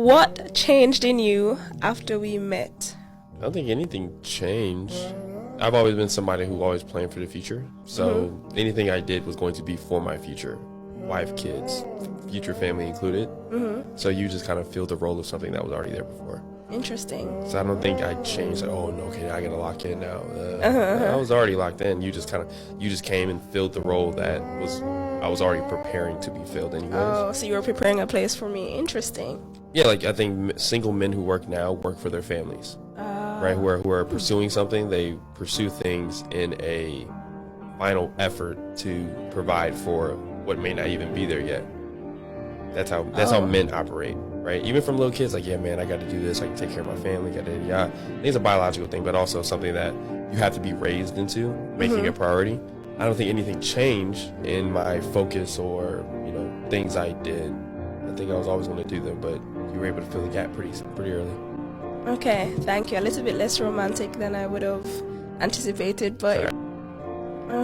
what changed in you after we met? I don't think anything changed. I've always been somebody who always planned for the future. So anything I did was going to be for my future. Wife, kids, future family included. So you just kind of feel the role of something that was already there before. Interesting. So I don't think I changed. Like, oh no, okay, I gotta lock in now. I was already locked in. You just came and filled the role that I was already preparing to be filled anyways. Oh, so you were preparing a place for me. Interesting. Yeah, like I think single men who work now work for their families, right? Who are pursuing something, they pursue things in a final effort to provide for what may not even be there yet. That's how men operate, right? Even from little kids, like, yeah, man, I got to do this. I can take care of my family. I think it's a biological thing, but also something that you have to be raised into, making a priority. I don't think anything changed in my focus or things I did. I think I was always going to do them, but you were able to fill the gap pretty early. Okay, thank you. A little bit less romantic than I would have anticipated, but Sorry.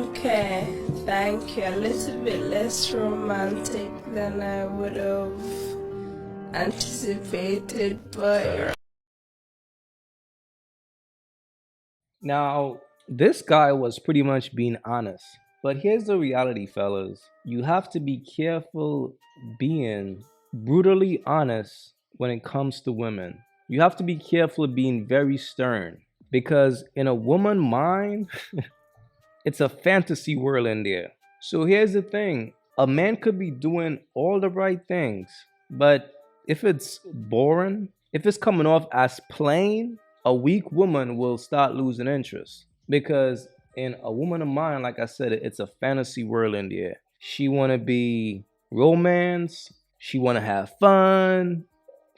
okay, thank you. A little bit less romantic than I would have anticipated, but Now, this guy was pretty much being honest. But here's the reality, fellas. You have to be careful being brutally honest when it comes to women. You have to be careful being very stern. Because in a woman's mind, it's a fantasy world in there. So here's the thing. A man could be doing all the right things, but if it's boring, if it's coming off as plain, a weak woman will start losing interest. Because in a woman's mind, like I said, it's a fantasy world in there. She want to be romance. She want to have fun.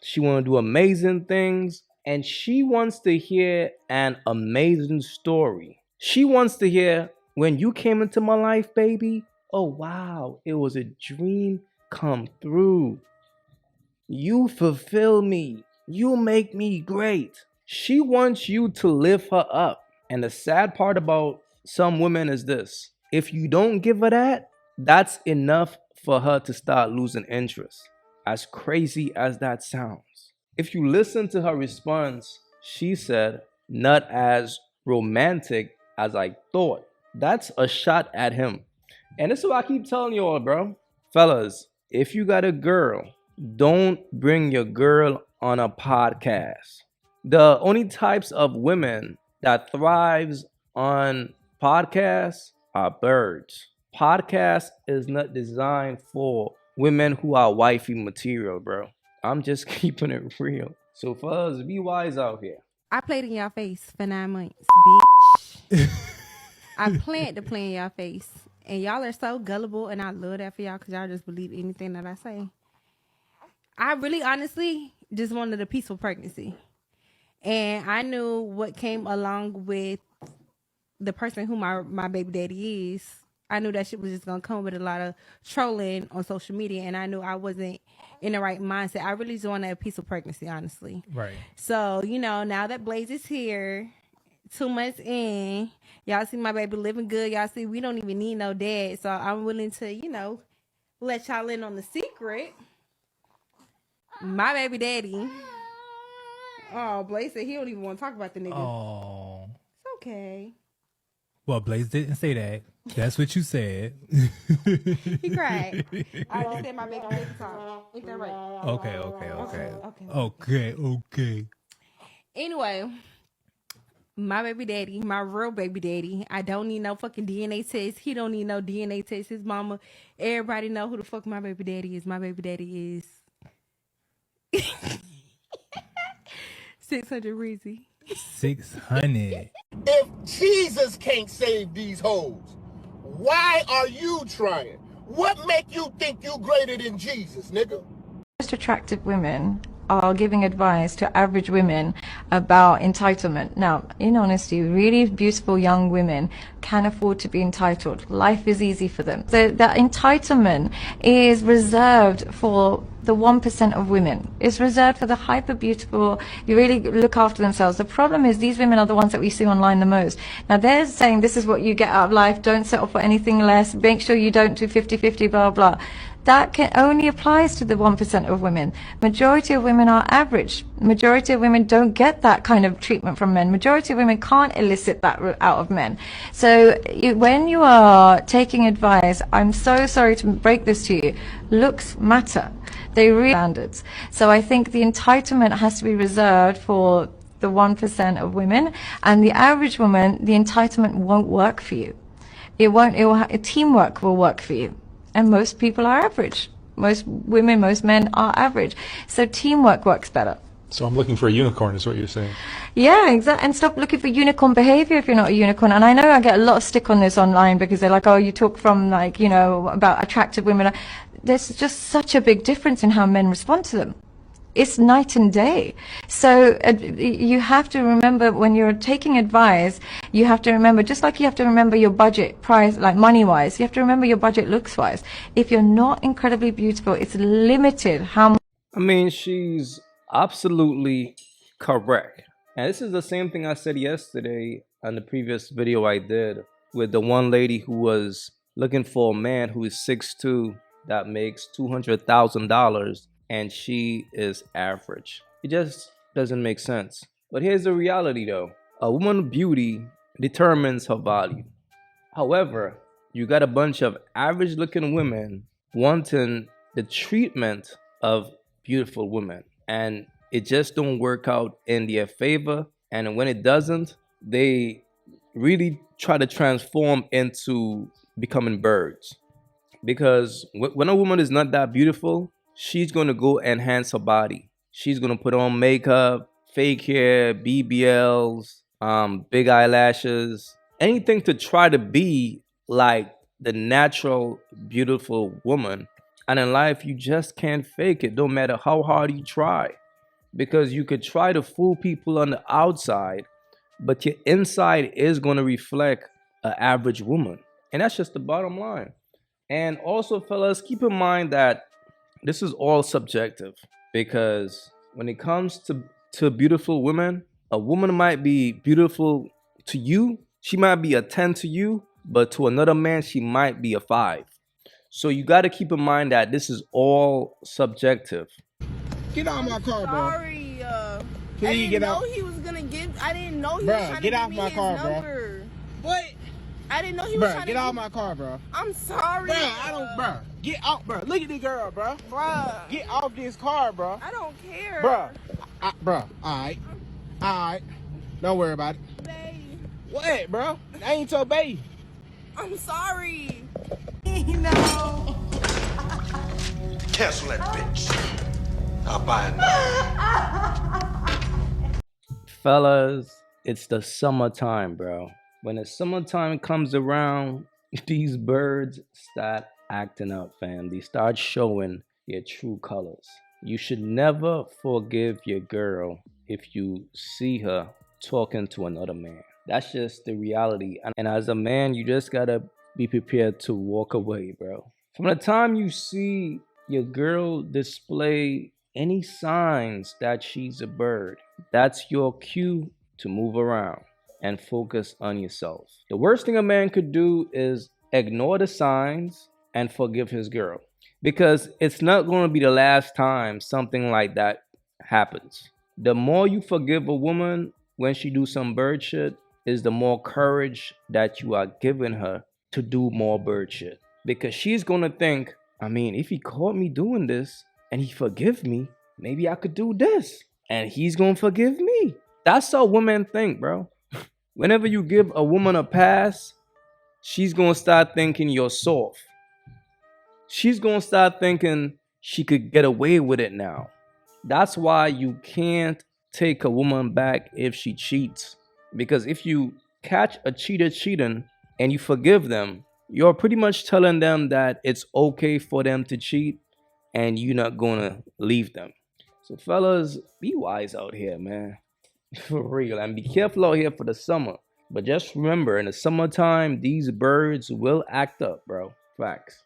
She want to do amazing things. And she wants to hear an amazing story. She wants to hear, when you came into my life, baby, oh wow, it was a dream come through. You fulfill me. You make me great. She wants you to lift her up. And the sad part about some women is this. If you don't give her that, that's enough for her to start losing interest. As crazy as that sounds. If you listen to her response, she said, not as romantic as I thought. That's a shot at him. And this is what I keep telling you all, bro. Fellas, if you got a girl, don't bring your girl on a podcast. The only types of women that thrives on podcasts are birds. Podcast is not designed for women who are wifey material, bro. I'm just keeping it real. So fellas, be wise out here. I played in y'all face for 9 months, bitch. I planned to play in y'all face. And y'all are so gullible, and I love that for y'all because y'all just believe anything that I say. I really, honestly, just wanted a peaceful pregnancy. And I knew what came along with the person who my baby daddy is. I knew that shit was just going to come with a lot of trolling on social media. And I knew I wasn't in the right mindset. I really just wanted a peaceful pregnancy, honestly. Right. So, now that Blaze is here, 2 months in, y'all see my baby living good. Y'all see we don't even need no dad. So I'm willing to, let y'all in on the secret. My baby daddy. Oh, Blaze said he don't even want to talk about the nigga. Oh. It's okay. Well, Blaze didn't say that. That's what you said. He cried. I just said my baby daddy talk. Ain't that right? Okay. Anyway, my baby daddy, my real baby daddy, I don't need no fucking DNA test. He don't need no DNA test. His mama, everybody know who the fuck my baby daddy is. My baby daddy is 600 Reezy. 600. If Jesus can't save these hoes, why are you trying? What make you think you greater than Jesus, nigga? Most attractive women are giving advice to average women about entitlement. Now, in honesty, really beautiful young women can afford to be entitled. Life is easy for them. So that entitlement is reserved for the 1% of women. It's reserved for the hyper beautiful, you really look after themselves. The problem is these women are the ones that we see online the most. Now they're saying this is what you get out of life, don't settle for anything less, make sure you don't do 50-50, blah, blah. that only applies to the 1% of women. Majority of women are average. Majority of women don't get that kind of treatment from men. Majority of women can't elicit that out of men. So when you are taking advice, I'm so sorry to break this to you, looks matter. They really standards. So I think the entitlement has to be reserved for the 1% of women, and the average woman, the entitlement won't work for you. Teamwork will work for you. And most people are average. Most women, most men are average. So teamwork works better. So I'm looking for a unicorn is what you're saying. Yeah, exactly. And stop looking for unicorn behavior if you're not a unicorn. And I know I get a lot of stick on this online because they're like, oh, you talk from like, you know, about attractive women. There's just such a big difference in how men respond to them. It's night and day. So you have to remember when you're taking advice, you have to remember, just like you have to remember your budget price, like money wise, you have to remember your budget looks wise. If you're not incredibly beautiful, it's limited how much. I mean, she's absolutely correct. And this is the same thing I said yesterday on the previous video I did with the one lady who was looking for a man who is 6'2", that makes $200,000, and she is average. It just doesn't make sense. But here's the reality though. A woman's beauty determines her value. However, you got a bunch of average looking women wanting the treatment of beautiful women, and it just don't work out in their favor. And when it doesn't, they really try to transform into becoming birds. Because when a woman is not that beautiful, she's going to go enhance her body. She's going to put on makeup, fake hair, BBLs, big eyelashes, anything to try to be like the natural, beautiful woman. And in life, you just can't fake it, no matter how hard you try. Because you could try to fool people on the outside, but your inside is going to reflect an average woman. And that's just the bottom line. And also, fellas, keep in mind that this is all subjective, because when it comes to beautiful women, a woman might be beautiful to you. She might be a 10 to you, but to another man, she might be a 5. So you got to keep in mind that this is all subjective. Get out of my car, bro. Sorry, Please get out. he was gonna give. I didn't know he Bruh, was trying get to off give my me car, his bro. number. What? I didn't know he was Bruh, trying get to. out of my car, bro. I'm sorry. Bruh, I don't, bruh. Get out, bruh. Look at this girl, bruh. Bruh. Get off this car, bruh. I don't care. Bruh. Bruh, alright. Alright. Don't worry about it. Babe, What, bruh? I ain't your baby. I'm sorry. No. Cancel that bitch. I'll buy it. Fellas, it's the summertime, bro. When the summertime comes around, these birds start acting up, fam. They start showing their true colors. You should never forgive your girl if you see her talking to another man. That's just the reality. And as a man, you just gotta be prepared to walk away, bro. From the time you see your girl display any signs that she's a bird, that's your cue to move around and focus on yourself. The worst thing a man could do is ignore the signs and forgive his girl, because it's not going to be the last time something like that happens. The more you forgive a woman when she do some bird shit, is the more courage that you are giving her to do more bird shit. Because she's going to think, I mean, if he caught me doing this and he forgive me, maybe I could do this and he's going to forgive me. That's how women think, bro. Whenever you give a woman a pass, she's going to start thinking you're soft. She's going to start thinking she could get away with it now. That's why you can't take a woman back if she cheats. Because if you catch a cheater cheating and you forgive them, you're pretty much telling them that it's okay for them to cheat and you're not going to leave them. So fellas, be wise out here, man. For real. And be careful out here for the summer. But just remember, in the summertime, these birds will act up, bro. Facts.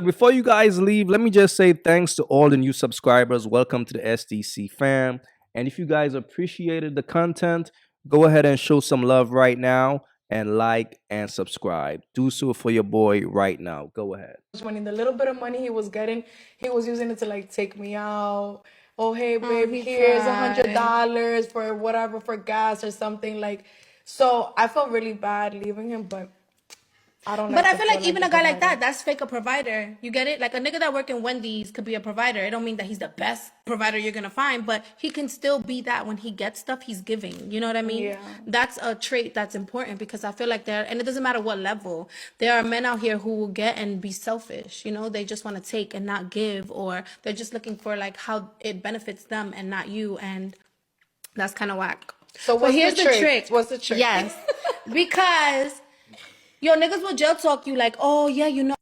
Before you guys leave, let me just say thanks to all the new subscribers. Welcome to the SDC fam. And if you guys appreciated the content, go ahead and show some love right now. and like and subscribe. Do so for your boy right now. Go ahead. Money, the little bit of money he was getting, he was using it to like take me out. Oh, hey babe, here's $100 for whatever, for gas or something. Like, so I felt really bad leaving him, but I don't. But I feel like even a guy like that, that's fake a provider. You get it? Like a nigga that work in Wendy's could be a provider. It don't mean that he's the best provider you're gonna find, but he can still be that when he gets stuff he's giving. You know what I mean? Yeah. That's a trait that's important because I feel like and it doesn't matter what level. There are men out here who will get and be selfish. You know, they just want to take and not give, or they're just looking for like how it benefits them and not you, and that's kind of whack. So what's here's the trick? What's the trick? Yes, because. Yo, niggas will jail talk you like, oh, yeah, you know.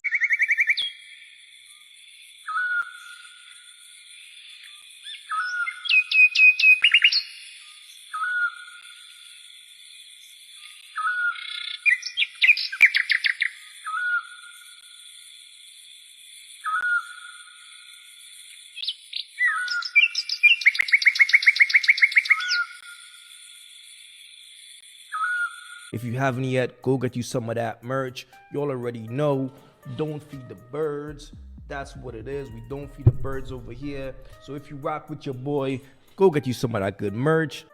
If you haven't yet, go get you some of that merch. Y'all already know, don't feed the birds. That's what it is. We don't feed the birds over here. So if you rock with your boy, go get you some of that good merch.